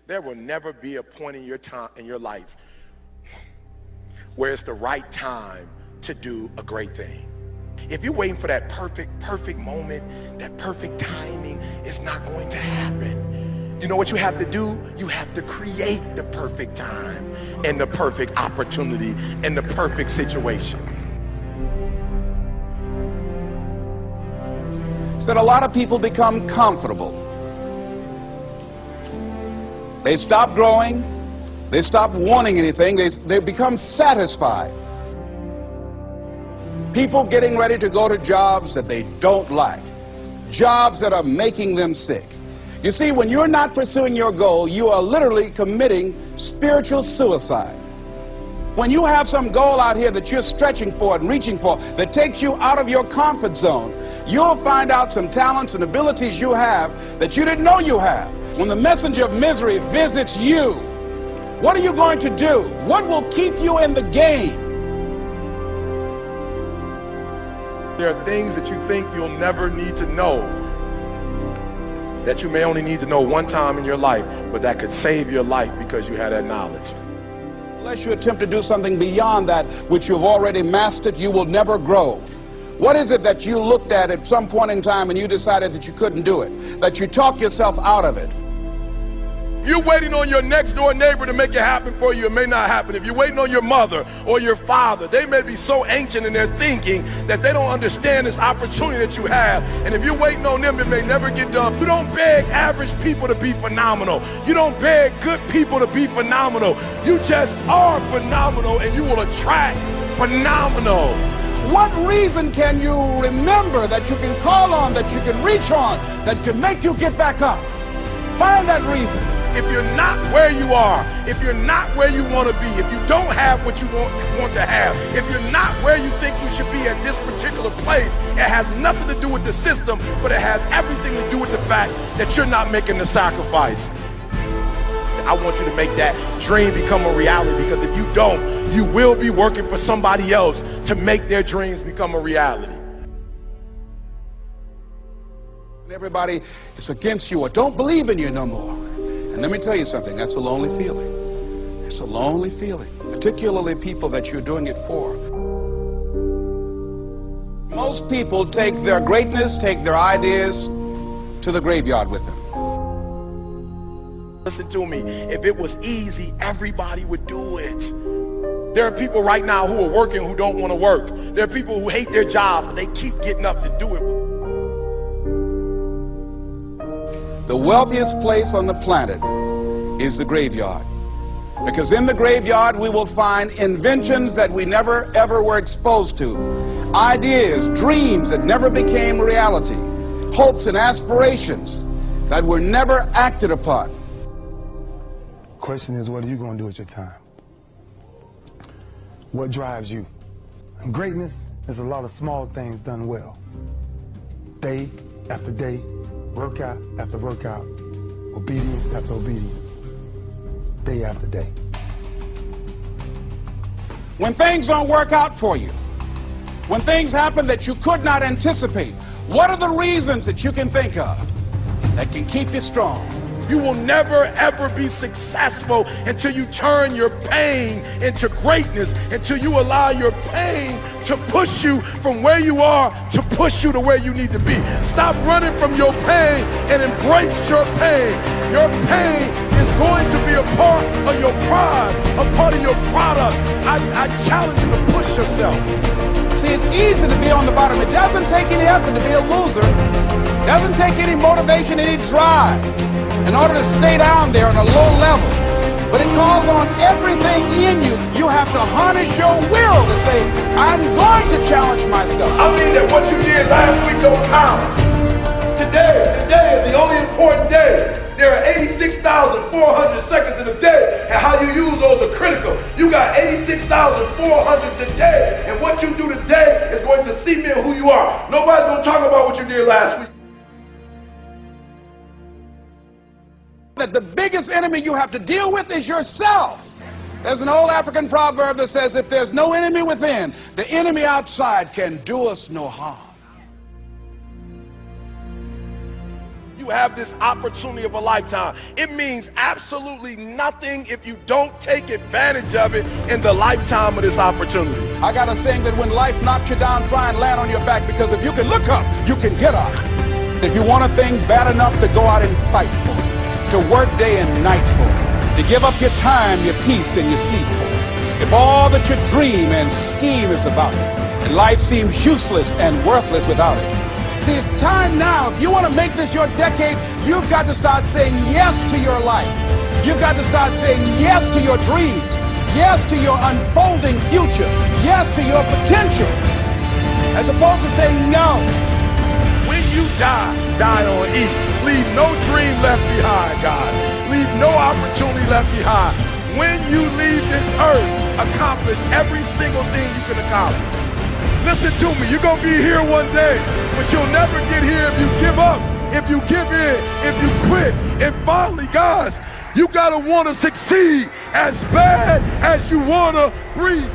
There will never be a point in your life where it's the right time to do a great thing. If you're waiting for that perfect moment, that perfect timing, it's not going to happen. You know what you have to do? You have to create the perfect time and the perfect opportunity and the perfect situation. That a lot of people become comfortable. They stop growing. They stop wanting anything. They become satisfied. People getting ready to go to jobs that they don't like. Jobs that are making them sick. You see, when you're not pursuing your goal, you are literally committing spiritual suicide. When you have some goal out here that you're stretching for and reaching for that takes you out of your comfort zone, you'll find out some talents and abilities you have that you didn't know you have. When the messenger of misery visits you, what are you going to do? What will keep you in the game? There are things that you think you'll never need to know, that you may only need to know one time in your life, but that could save your life because you had that knowledge. Unless you attempt to do something beyond that which you've already mastered, you will never grow. What is it that you looked at some point in time and you decided that you couldn't do it, that you talked yourself out of it? If you're waiting on your next door neighbor to make it happen for you, it may not happen. If you're waiting on your mother or your father, they may be so ancient in their thinking that they don't understand this opportunity that you have. And if you're waiting on them, it may never get done. You don't beg average people to be phenomenal. You don't beg good people to be phenomenal. You just are phenomenal, and you will attract phenomenal. What reason can you remember that you can call on, that you can reach on, that can make you get back up? Find that reason. If you're not where you are, if you're not where you want to be, if you don't have what you want to have, if you're not where you think you should be at this particular place, it has nothing to do with the system, but it has everything to do with the fact that you're not making the sacrifice. I want you to make that dream become a reality, because if you don't, you will be working for somebody else to make their dreams become a reality. Everybody is against you or don't believe in you no more. And let me tell you something, that's a lonely feeling. It's a lonely feeling, particularly people that you're doing it for. Most people take their greatness, take their ideas to the graveyard with them. Listen to me, if it was easy, everybody would do it. There are people right now who are working who don't want to work. There are people who hate their jobs, but they keep getting up to do it. The wealthiest place on the planet is the graveyard. Because in the graveyard we will find inventions that we never ever were exposed to. Ideas, dreams that never became reality. Hopes and aspirations that were never acted upon. Question is, what are you going to do with your time? What drives you? And greatness is a lot of small things done well. Day after day, workout after workout, obedience after obedience, day after day. When things don't work out for you, when things happen that you could not anticipate, what are the reasons that you can think of that can keep you strong? You will never ever be successful until you turn your pain into greatness, until you allow your pain to push you from where you are to push you to where you need to be. Stop running from your pain and embrace your pain. Your pain is going to be a part of your prize, a part of your product. I challenge you to push yourself. See, it's easy to be on the bottom. It doesn't take any effort to be a loser. It doesn't take any motivation, any drive in order to stay down there on a low level. But it calls on everything in you. You have to harness your will to say, I'm going to challenge myself. I mean that what you did last week don't count. Today is the only important day. There are 86,400 seconds in a day, and how you use those are critical. You got 86,400 today, and what you do today is going to cement who you are. Nobody's going to talk about what you did last week. That the biggest enemy you have to deal with is yourself. There's an old African proverb that says, if there's no enemy within, the enemy outside can do us no harm. you have this opportunity of a lifetime. It means absolutely nothing if you don't take advantage of it in the lifetime of this opportunity. I got a saying that when life knocks you down, try and land on your back, because if you can look up, you can get up. If you want a thing bad enough to go out and fight for it, to work day and night for it, to give up your time, your peace, and your sleep for it, if all that you dream and scheme is about it, and life seems useless and worthless without it. See, it's time now. If you want to make this your decade, you've got to start saying yes to your life. You've got to start saying yes to your dreams, yes to your unfolding future, yes to your potential, as opposed to saying no. When you die, die on E. Leave no dream left behind, guys. Leave no opportunity left behind. When you leave this earth, accomplish every single thing you can accomplish. Listen to me, you're going to be here one day, but you'll never get here if you give up, if you give in, if you quit. And finally, guys, you got to want to succeed as bad as you want to breathe.